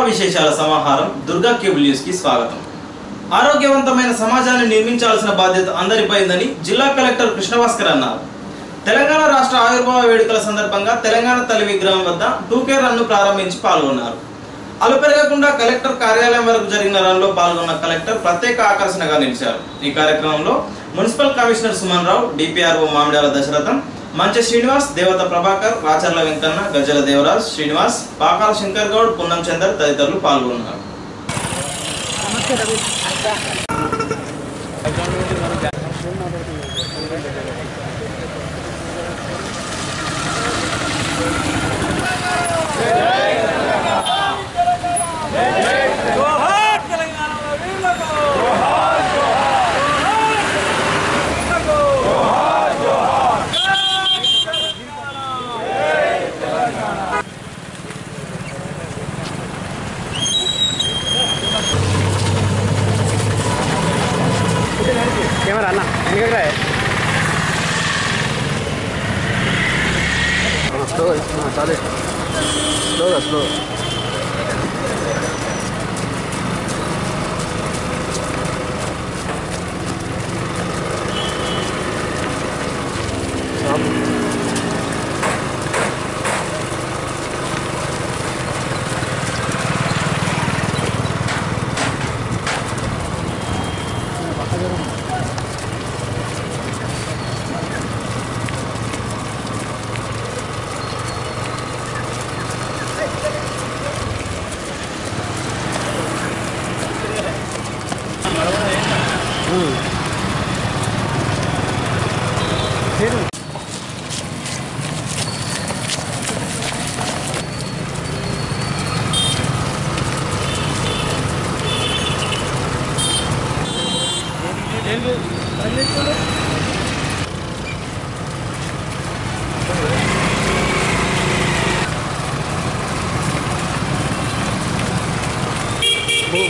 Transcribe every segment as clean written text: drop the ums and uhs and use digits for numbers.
విశేషాల సమాహారం Durga cable news కి స్వాగతం. ఆరోగ్యవంతమైన సమాజాన్ని నిర్మించాల్సిన బాధ్యత అందరిపై ఉందని జిల్లా కలెక్టర్ కృష్ణభాస్కర్ అన్నారు. తెలంగాణ రాష్ట్ర ఆవిర్భావ వేడుకల సందర్భంగా తెలంగాణ తల్లి విగ్రహం వద్ద 2K రన్ను ప్రారంభించి పాల్గొన్నారు. అలుపెరగకుండా కలెక్టర్ కార్యాలయం వరకు జరిగిన రన్లో పాల్గొన్న కలెక్టర్ ప్రత్యేక ఆకర్షణగా నిలిచారు. ఈ కార్యక్రమంలో మున్సిపల్ కమిషనర్ సుమన్ రావు, డిపిఆర్ఓ మామిడాల దశరథం, మంచె శ్రీనివాస్, దేవత ప్రభాకర్, రాచర్ల వెంకన్న, గజల దేవరాజ్, శ్రీనివాస్, పాకాల శంకర్ గౌడ్, పున్నం చందర్ తదితరులు పాల్గొన్నారు. कैमरा ना निकल रहा है स्लो चाले स्लो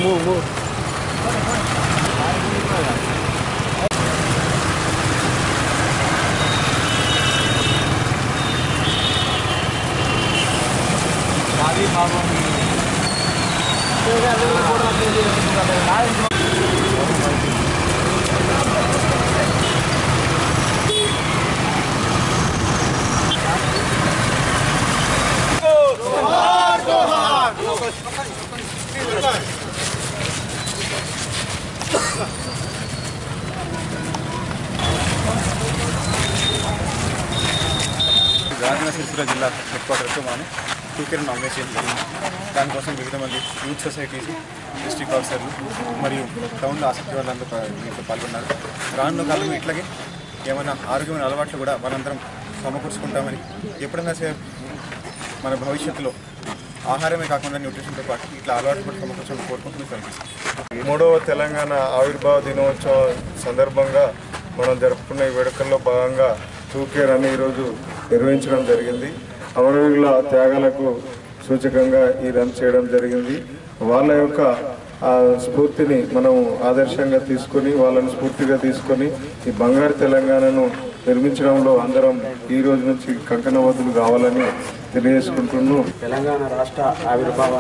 move రాజన్న సిరిసిల్ల జిల్లా హెడ్ క్వార్టర్తో మనం 2K నామినేషన్ జరిగింది. దానికోసం వివిధ మంది యూత్ సొసైటీస్, డిస్ట్రిక్ట్ ఆఫీసర్లు మరియు టౌన్లో ఆసక్తి వాళ్ళందరూ దీంట్లో పాల్గొన్నారు. రానున్న కాలంలో ఇట్లాగే ఏమైనా ఆరోగ్యమైన అలవాట్లు కూడా మనందరం సమకూర్చుకుంటామని, ఎప్పుడైనా సరే మన భవిష్యత్తులో ఆహారమే కాకుండా న్యూట్రిషన్తో పాటు ఇట్లా అలవాటు కూడా సమకూర్చడం కోరుకుంటూ కనిపిస్తుంది. 3వ తెలంగాణ ఆవిర్భావ దినోత్సవం సందర్భంగా మనం జరుపుకున్న ఈ వేడుకల్లో భాగంగా 2K రన్ ఈరోజు నిర్వహించడం జరిగింది. అమరవీరుల త్యాగాలకు సూచకంగా ఈ రన్ చేయడం జరిగింది. వాళ్ళ యొక్క స్ఫూర్తిని మనం ఆదర్శంగా తీసుకొని, వాళ్ళని స్ఫూర్తిగా తీసుకొని ఈ బంగారు తెలంగాణను నిర్మించడంలో అందరం ఈ రోజు నుంచి కంకణబద్దులు కావాలని తెలియజేసుకుంటున్నాం. తెలంగాణ రాష్ట్ర ఆవిర్భావ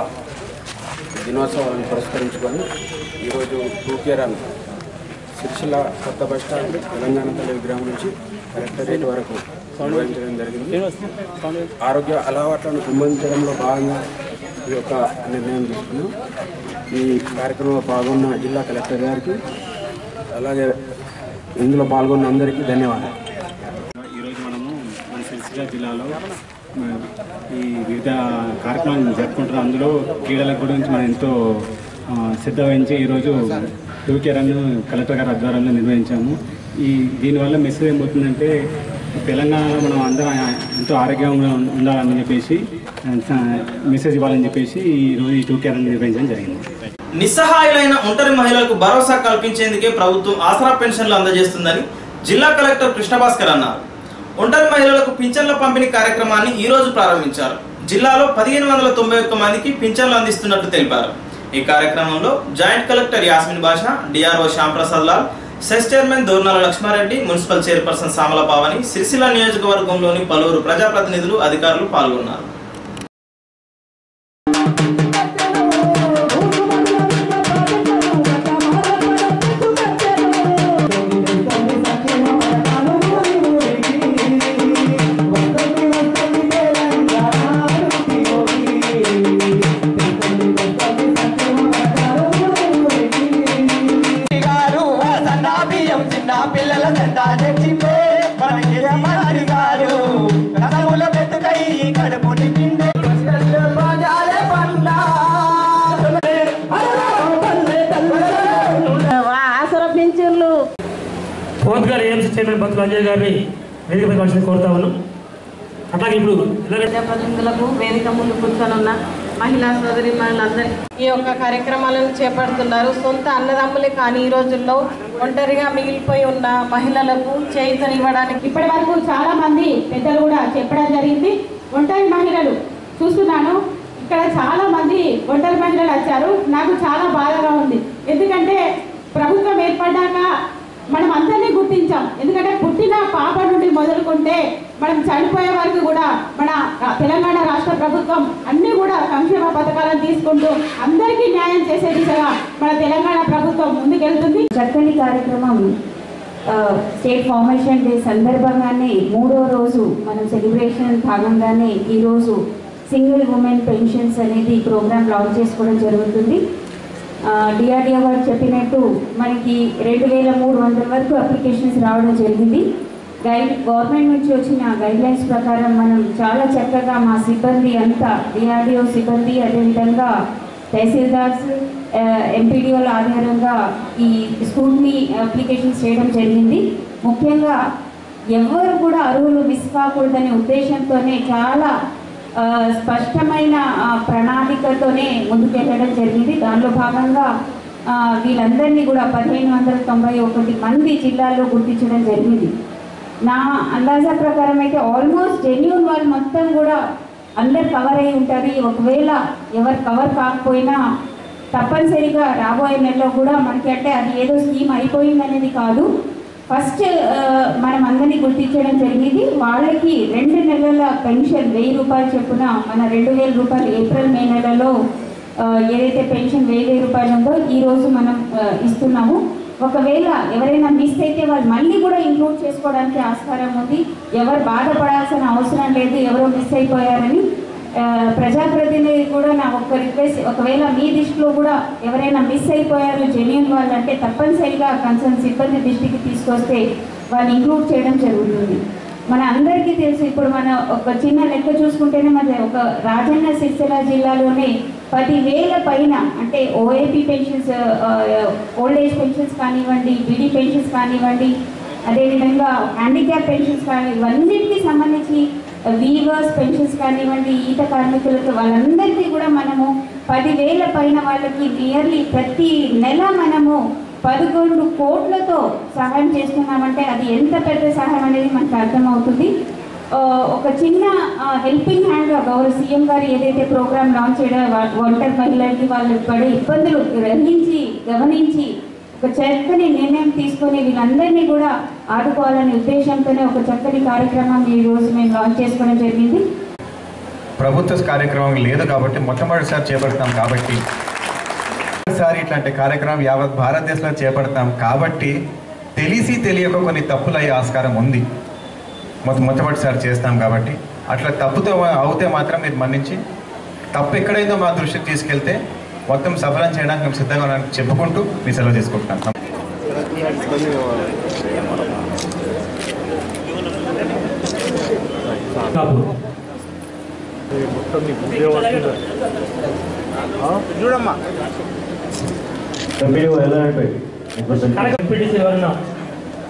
దినోత్సవాలను పురస్కరించుకొని ఈరోజు 2K రన్ సిరిసిల్ల కొత్త బస్టాండ్ తెలంగాణ తల్లి విగ్రహం నుంచి కలెక్టరేట్ వరకు నిర్వహించడం జరిగింది. ఆరోగ్య అలవాట్లను పెంపొందించడంలో భాగంగా ఈ యొక్క నిర్ణయం తీసుకున్నాం. ఈ కార్యక్రమంలో పాల్గొన్న జిల్లా కలెక్టర్ గారికి, అలాగే ఇందులో పాల్గొన్న అందరికీ ధన్యవాదాలు. ఈరోజు మనము మన సిరిసిల్ల జిల్లాలో ఈ వివిధ కార్యక్రమాలను జరుపుకుంటున్నాం. అందులో క్రీడల గురించి మనం ఎంతో శ్రద్ధ వహించి ఈరోజు 2K రన్ కలెక్టర్ గారి ఆధ్వర్యంలో నిర్వహించాము. దీనివల్ల మెసేజ్ ఏమవుతుందంటే తెలంగాణలో మనం అందరం ఎంతో ఆరోగ్యంగా ఉండాలని చెప్పేసి మెసేజ్ ఇవ్వాలని చెప్పేసి ఈరోజు ఈ 2K రన్ నిర్వహించడం జరిగింది. నిస్సహాయులైన ఒంటరి మహిళలకు భరోసా కల్పించేందుకే ప్రభుత్వం ఆసరా పెన్షన్లు అందజేస్తుందని జిల్లా కలెక్టర్ కృష్ణభాస్కర్ అన్నారు. ఒంటరి మహిళలకు పింఛన్ల పంపిణీ కార్యక్రమాన్ని ఈ రోజు ప్రారంభించారు. జిల్లాలో 1591 మందికి పింఛన్లు అందిస్తున్నట్లు తెలిపారు. ఈ కార్యక్రమంలో joint collector Yasmin Basha, DRO Shyamprasad Lal, CESS chairman Dornala Lakshma Reddy, municipal chairperson Samala Pavani, Sircilla నియోజకవర్గంలోని పలువురు ప్రజాప్రతినిధులు, అధికారులు పాల్గొన్నారు. ఫోర్త్ గారు ఏఎంసీ చైర్మన్ బతుకు అంజయ్ గారిని వేదిక మీద కోరుతా ఉన్నాం. అట్లాగే ఇప్పుడు ప్రజలకు వేదిక ముందు కూర్చొనున్న మహిళా సోదరి మహిళలందరికీ ఈ యొక్క కార్యక్రమాలను చేపడుతున్నారు. సొంత అన్నదమ్ములే కానీ ఈ రోజుల్లో ఒంటరిగా మిగిలిపోయి ఉన్న మహిళలకు చేయూతనివ్వడానికి ఇప్పటి వరకు చాలా మంది పెద్దలు కూడా చెప్పడం జరిగింది. ఒంటరి మహిళలు చూస్తున్నాను, ఇక్కడ చాలా మంది ఒంటరి మహిళలు వచ్చారు. నాకు చాలా బాధగా ఉంది. ఎందుకంటే ప్రభుత్వం ఏర్పడ్డాక మనం అందరినీ గుర్తించాం. ఎందుకంటే పుట్టిన పాప నుండి మొదలుకుంటే మనం చనిపోయే వరకు కూడా మన తెలంగాణ రాష్ట్ర ప్రభుత్వం అన్ని కూడా సంక్షేమ పథకాలను తీసుకుంటూ అందరికీ న్యాయం చేసే దిశగా మన తెలంగాణ ప్రభుత్వం ముందుకెళ్తుంది. చక్కని కార్యక్రమం స్టేట్ ఫార్మేషన్ డే సందర్భంగానే 3వ రోజు మనం సెలబ్రేషన్ భాగంగానే ఈరోజు సింగిల్ ఉమెన్ పెన్షన్స్ అనేది ప్రోగ్రామ్ లాంచ్ చేసుకోవడం జరుగుతుంది. డిఆర్డిఓ గారు చెప్పినట్టు మనకి 2300 వరకు అప్లికేషన్స్ రావడం జరిగింది. గవర్నమెంట్ నుంచి వచ్చిన గైడ్లైన్స్ ప్రకారం మనం చాలా చక్కగా మా సిబ్బంది అంతా డిఆర్డిఓ సిబ్బంది అదేవిధంగా తహసీల్దార్స్ ఎంపీడీఓల ఆధారంగా ఈ స్కూల్ని అప్లికేషన్స్ చేయడం జరిగింది. ముఖ్యంగా ఎవరు కూడా అర్హులు మిస్ కాకూడదనే ఉద్దేశంతోనే చాలా స్పష్టమైన ప్రణాళికతోనే ముందుకెళ్ళడం జరిగింది. దానిలో భాగంగా వీళ్ళందరినీ కూడా 1591 మంది జిల్లాల్లో గుర్తించడం జరిగింది. నా అందాజా ప్రకారం అయితే ఆల్మోస్ట్ జెన్యూన్ వాళ్ళు మొత్తం కూడా అందరు కవర్ అయి ఉంటారు. ఒకవేళ ఎవరు కవర్ కాకపోయినా తప్పనిసరిగా రాబోయే నెలలో కూడా మనకి అంటే అది ఏదో స్కీమ్ అయిపోయింది అనేది కాదు, ఫస్ట్ మనం అందరినీ గుర్తించడం జరిగింది. వాళ్ళకి 2 నెలల పెన్షన్ 1000 రూపాయలు చొప్పున మన 2000 రూపాయలు ఏప్రిల్ మే నెలలో ఏదైతే పెన్షన్ 1000 రూపాయలు ఉందో ఈరోజు మనం ఇస్తున్నాము. ఒకవేళ ఎవరైనా మిస్ అయితే వాళ్ళు మళ్ళీ కూడా ఇంక్లూడ్ చేసుకోవడానికి ఆస్కారం ఉంది. ఎవరు బాధపడాల్సిన అవసరం లేదు ఎవరో మిస్ అయిపోయారని. ప్రజాప్రతినిధి కూడా నా ఒక్క రిక్వెస్ట్, ఒకవేళ మీ దృష్టిలో కూడా ఎవరైనా మిస్ అయిపోయారు జెన్యూన్ వాళ్ళు అంటే తప్పనిసరిగా కన్సర్న్ సిబ్బంది దృష్టికి తీసుకొస్తే వాళ్ళు ఇంక్లూడ్ చేయడం జరుగుతుంది. మన అందరికీ తెలుసు, ఇప్పుడు మన ఒక చిన్న లెక్క చూసుకుంటేనే మన ఒక రాజన్న సిరిసిల్ల జిల్లాలోనే 10,000 పైన అంటే OAP pensions, old age pensions కానివ్వండి, బీడీ పెన్షన్స్ కానివ్వండి, అదేవిధంగా హ్యాండిక్యాప్ పెన్షన్స్ కానీ ఇవన్నిటికీ సంబంధించి వీవర్స్ పెన్షన్స్ కానివ్వండి, ఈత కార్మికులకు వాళ్ళందరికీ కూడా మనము 10,000 పైన వాళ్ళకి నియర్లీ ప్రతి నెల మనము 11 కోట్లతో సహాయం చేస్తున్నామంటే అది ఎంత పెద్ద సహాయం అనేది మనకు అర్థమవుతుంది. ఒక చిన్న హెల్పింగ్ హ్యాండ్గా గౌరవ సీఎం గారు ఏదైతే ప్రోగ్రామ్ లాంచ్ చేయడం ఒంటరి మహిళలకి వాళ్ళు పడే ఇబ్బందులు గమనించి ఒక చక్కని నిర్ణయం తీసుకొని వీళ్ళందరినీ కూడా ఆదుకోవాలనే ఉద్దేశంతోనే ఒక చక్కని కార్యక్రమం ఈ రోజు మేము లాంచ్ చేసుకోవడం జరిగింది. ప్రభుత్వ కార్యక్రమం లేదు కాబట్టి మొట్టమొదటిసారి చేపడతాం కాబట్టి ఒకసారి ఇట్లాంటి కార్యక్రమం యావత్ భారతదేశంలో చేపడతాం కాబట్టి తెలియక కొన్ని తప్పులు అయ్యే ఆస్కారం ఉంది. మొట్టమొదటిసారి చేస్తాం కాబట్టి అట్లా తప్పుతో అవుతే మాత్రం మీరు మన్నించి తప్పు ఎక్కడైందో మా దృష్టికి తీసుకెళ్తే మొత్తం సఫలం చేయడానికి మేము సిద్ధంగా ఉన్నామని చెప్పుకుంటూ మీ సెలవు తీసుకుంటున్నాం.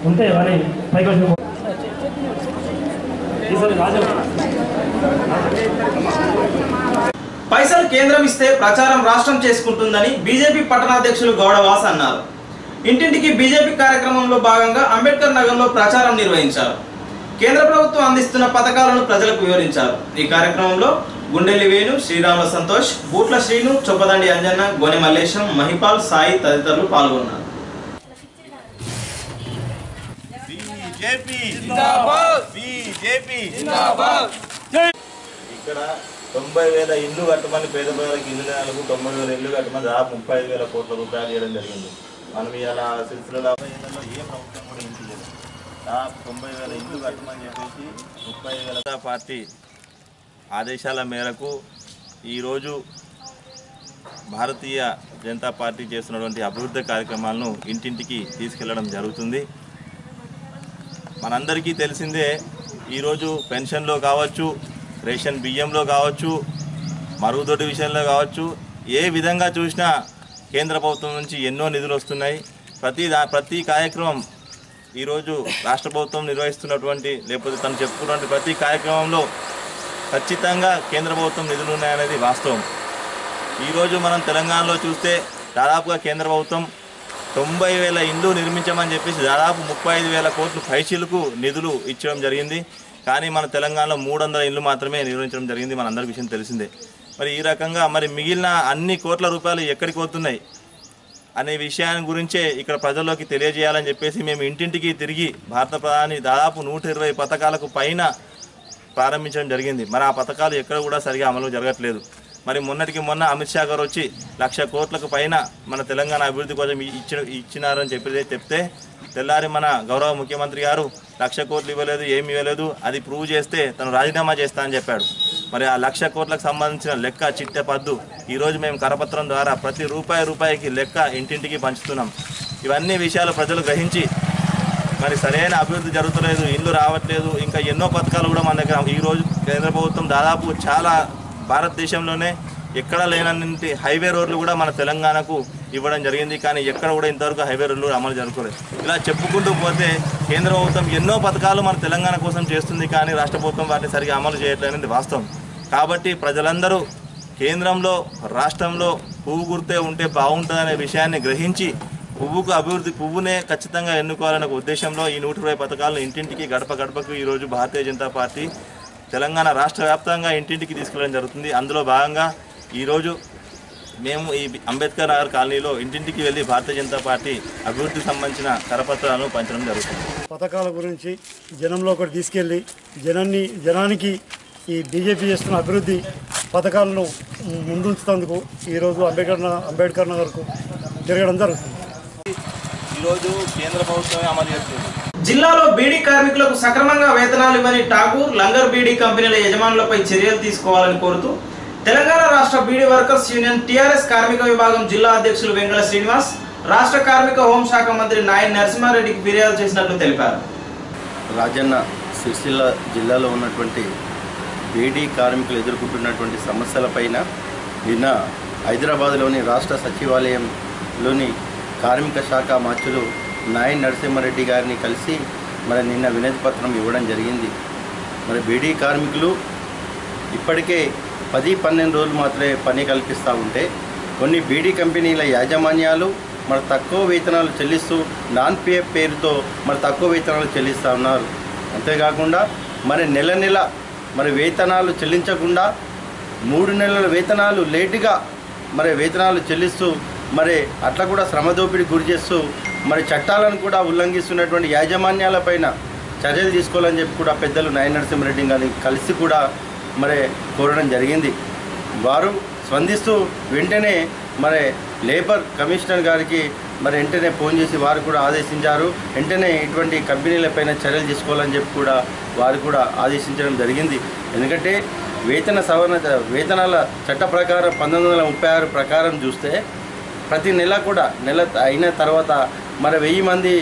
ఉంటే పైసలు కేంద్రం ఇస్తే ప్రచారం రాష్ట్రం చేసుకుంటుందని బీజేపీ పట్టణాధ్యక్షులు గౌడవాస అన్నారు. ఇంటింటికి బీజేపీ కార్యక్రమంలో భాగంగా అంబేద్కర్ నగర్లో ప్రచారం నిర్వహించారు. కేంద్ర ప్రభుత్వం అందిస్తున్న పథకాలను ప్రజలకు వివరించారు. ఈ కార్యక్రమంలో గుండెల్లి వేణు, శ్రీరాముల సంతోష్, బూట్ల శ్రీను, చొప్పదండి అంజన్న, గోనె మల్లేశం, మహిపాల్, సాయి తదితరులు పాల్గొన్నారు. ఇక్కడ 90,000 ఇల్లు కట్టమని పేద ప్రజలకు ఇల్లు నెలకు 90,000 ఇల్లు కట్టమని 35,000 కోట్ల రూపాయలు ఇవ్వడం జరిగింది. మనం ఇలా సిరిసిల్ల ఏ ప్రభుత్వం కూడా ఇంటి లేదు. 90,000 ఇల్లు కట్టమని చెప్పేసి 30,000 పార్టీ ఆదేశాల మేరకు ఈరోజు భారతీయ జనతా పార్టీ చేస్తున్నటువంటి అభివృద్ధి కార్యక్రమాలను ఇంటింటికి తీసుకెళ్లడం జరుగుతుంది. మనందరికీ తెలిసిందే, ఈరోజు పెన్షన్లో కావచ్చు, రేషన్ బియ్యంలో కావచ్చు, మరుగుదొడ్డి విషయంలో కావచ్చు, ఏ విధంగా చూసినా కేంద్ర ప్రభుత్వం నుంచి ఎన్నో నిధులు వస్తున్నాయి. ప్రతి కార్యక్రమం ఈరోజు రాష్ట్ర ప్రభుత్వం నిర్వహిస్తున్నటువంటి లేకపోతే తను చెప్పుకున్నటువంటి ప్రతి కార్యక్రమంలో ఖచ్చితంగా కేంద్ర ప్రభుత్వం నిధులు ఉన్నాయనేది వాస్తవం. ఈరోజు మనం తెలంగాణలో చూస్తే దాదాపుగా కేంద్ర ప్రభుత్వం 90,000 ఇండ్లు నిర్మించమని చెప్పేసి దాదాపు 35,000 కోట్లు పైచీలకు నిధులు ఇచ్చడం జరిగింది. కానీ మన తెలంగాణలో 300 ఇండ్లు మాత్రమే నిర్మించడం జరిగింది, మనందరి విషయం తెలిసిందే. మరి ఈ రకంగా మరి మిగిలిన అన్ని కోట్ల రూపాయలు ఎక్కడికి పోతున్నాయి అనే విషయాన్ని గురించే ఇక్కడ ప్రజల్లోకి తెలియజేయాలని చెప్పేసి మేము ఇంటింటికి తిరిగి భారత ప్రధాని దాదాపు 120 పథకాలకు పైన ప్రారంభించడం జరిగింది. మరి ఆ పథకాలు ఎక్కడ కూడా సరిగా అమలు జరగట్లేదు. మరి మొన్నటికి మొన్న అమిత్ షా గారు వచ్చి 1,00,000 కోట్లకు పైన మన తెలంగాణ అభివృద్ధి కోసం ఇచ్చినారని చెప్తే తెల్లారి మన గౌరవ ముఖ్యమంత్రి గారు 1,00,000 కోట్లు ఇవ్వలేదు, ఏమి ఇవ్వలేదు, అది ప్రూవ్ చేస్తే తను రాజీనామా చేస్తా అని చెప్పాడు. మరి ఆ 1,00,000 కోట్లకు సంబంధించిన లెక్క చిట్టె పద్దు ఈరోజు మేము కరపత్రం ద్వారా ప్రతి రూపాయికి లెక్క ఇంటింటికి పంచుతున్నాం. ఇవన్నీ విషయాలు ప్రజలు గ్రహించి మరి సరైన అభివృద్ధి జరుగుతలేదు, ఇల్లు రావట్లేదు, ఇంకా ఎన్నో పథకాలు కూడా మన దగ్గర ఈరోజు కేంద్ర ప్రభుత్వం దాదాపు చాలా భారతదేశంలోనే ఎక్కడ లేనన్ని హైవే రోడ్లు కూడా మన తెలంగాణకు ఇవ్వడం జరిగింది. కానీ ఎక్కడ కూడా ఇంతవరకు హైవే రోడ్లు అమలు జరగలేదు. ఇలా చెప్పుకుంటూ పోతే కేంద్ర ప్రభుత్వం ఎన్నో పథకాలు మన తెలంగాణ కోసం చేస్తుంది, కానీ రాష్ట్ర ప్రభుత్వం వాటిని సరిగా అమలు చేయట్లేదనేది వాస్తవం. కాబట్టి ప్రజలందరూ కేంద్రంలో రాష్ట్రంలో పువ్వు గుర్తే ఉంటే బాగుంటుందనే విషయాన్ని గ్రహించి పువ్వునే ఖచ్చితంగా ఎన్నుకోవాలనే ఉద్దేశంలో ఈ 120 పథకాలను ఇంటింటికి గడప గడపకు ఈరోజు భారతీయ జనతా పార్టీ తెలంగాణ రాష్ట్ర వ్యాప్తంగా ఇంటింటికి తీసుకెళ్ళడం జరుగుతుంది. అందులో భాగంగా ఈరోజు మేము ఈ అంబేద్కర్ నగర్ కాలనీలో ఇంటింటికి వెళ్ళి భారతీయ జనతా పార్టీ అభివృద్ధికి సంబంధించిన కరపత్రాలను పంచడం జరుగుతుంది. పథకాల గురించి జనంలో ఒకటి తీసుకెళ్ళి జనానికి ఈ బీజేపీ చేస్తున్న అభివృద్ధి పథకాలను ముందుంచుతందుకు ఈరోజు అంబేద్కర్ నగర్కు జరగడం జరుగుతుంది. ఈరోజు కేంద్ర ప్రభుత్వమే అమలు చేస్తుంది. జిల్లాలో బీడీ కార్మికులకు సక్రమంగా వేతనాలు ఇవ్వని ఠాకూర్, లంగర్ బీడీ కంపెనీల యజమానులపై చర్యలు తీసుకోవాలని కోరుతూ తెలంగాణ రాష్ట్ర బీడీ వర్కర్స్ యూనియన్ టీఆర్ఎస్ కార్మిక విభాగం జిల్లా అధ్యక్షులు వెంకట శ్రీనివాస్ రాష్ట్ర కార్మిక హోంశాఖ మంత్రి నాయన్ నరసింహారెడ్డికి ఫిర్యాదు చేసినట్లు తెలిపారు. రాజన్న సిరిసిల్ల జిల్లాలో ఉన్నటువంటి బీడీ కార్మికులు ఎదుర్కొంటున్నటువంటి సమస్యలపైన నిన్న హైదరాబాద్లోని రాష్ట్ర సచివాలయంలోని కార్మిక శాఖ మంత్రులు నాయన్ నరసింహారెడ్డి గారిని కలిసి మరి నిన్న వినతి పత్రం ఇవ్వడం జరిగింది. మరి బీడీ కార్మికులు ఇప్పటికే 10-12 రోజులు మాత్రమే పని కల్పిస్తూ ఉంటే కొన్ని బీడీ కంపెనీల యాజమాన్యాలు మరి తక్కువ వేతనాలు చెల్లిస్తూ నాన్ పిఎఫ్ పేరుతో మరి తక్కువ వేతనాలు చెల్లిస్తూ ఉన్నారు. అంతేకాకుండా మరి నెల మరి వేతనాలు చెల్లించకుండా 3 నెలల వేతనాలు లేటుగా మరి వేతనాలు చెల్లిస్తూ మరి అట్లా కూడా శ్రమ దోపిడీకి గురి చేస్తూ మరి చట్టాలను కూడా ఉల్లంఘిస్తున్నటువంటి యాజమాన్యాలపైన చర్యలు తీసుకోవాలని చెప్పి కూడా పెద్దలు నాయన్ నరసింహారెడ్డి గారిని కలిసి కూడా మరి కోరడం జరిగింది. వారు స్పందిస్తూ వెంటనే మరి లేబర్ కమిషనర్ గారికి మరి వెంటనే ఫోన్ చేసి వారు కూడా ఆదేశించారు. వెంటనే ఇటువంటి కంపెనీలపైన చర్యలు తీసుకోవాలని చెప్పి కూడా వారు కూడా ఆదేశించడం జరిగింది. ఎందుకంటే వేతనాల చట్ట ప్రకారం 1936 ప్రకారం చూస్తే ప్రతి నెల కూడా నెల అయిన తర్వాత మరి 1000 మంది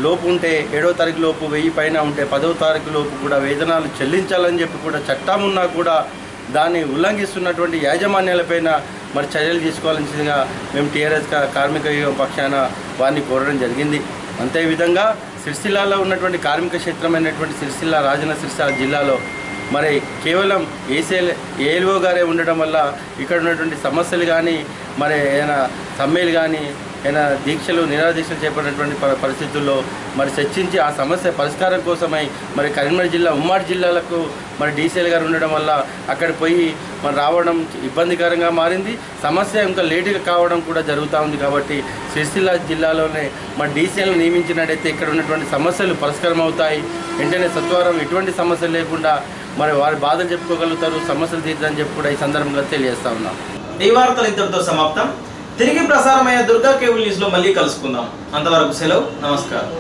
లోపు ఉంటే 7వ తారీఖు లోపు 1000 పైన ఉంటే 10వ తారీఖు లోపు కూడా వేతనాలు చెల్లించాలని చెప్పి కూడా చట్టం ఉన్నా కూడా దాన్ని ఉల్లంఘిస్తున్నటువంటి యాజమాన్యాలపైన మరి చర్యలు తీసుకోవాల్సిందిగా మేము టీఆర్ఎస్ కార్మిక పక్షాన వారిని కోరడం జరిగింది. అంతేవిధంగా సిరిసిల్లాలో ఉన్నటువంటి కార్మిక క్షేత్రమైనటువంటి రాజన్న సిరిసిల్ల జిల్లాలో మరి కేవలం ఏఎల్ఓ గారే ఉండడం వల్ల ఇక్కడ ఉన్నటువంటి సమస్యలు కానీ మరి ఏదైనా సమ్మెలు కానీ ఏదైనా దీక్షలు నిరాదీక్షలు చేపట్టినటువంటి పరిస్థితుల్లో మరి చర్చించి ఆ సమస్య పరిష్కారం కోసమై మరి కరీంనగర్ జిల్లా ఉమ్మడి జిల్లాలకు మరి డీసీఎల్ గారు ఉండడం వల్ల అక్కడ పోయి మరి రావడం ఇబ్బందికరంగా మారింది. సమస్య ఇంకా లేటుగా కావడం కూడా జరుగుతూ ఉంది. కాబట్టి సిరిసిల్ల జిల్లాలోనే మరి డీసీఎల్ నియమించినట్టయితే ఇక్కడ ఉన్నటువంటి సమస్యలు పరిష్కారం అవుతాయి. వెంటనే సత్వరం ఎటువంటి సమస్యలు లేకుండా మరి వారి బాధలు చెప్పుకోగలుగుతారు, సమస్యలు తీర్చని చెప్పి కూడా ఈ సందర్భంగా తెలియజేస్తా ఉన్నాం. ఈ వార్తలు ఇంతటితో సమాప్తం. తిరిగి ప్రసారమయ్యే దుర్గా కేబుల్ న్యూస్ లో మళ్ళీ కలుసుకుందాం. అంతవరకు సెలవు. నమస్కారం.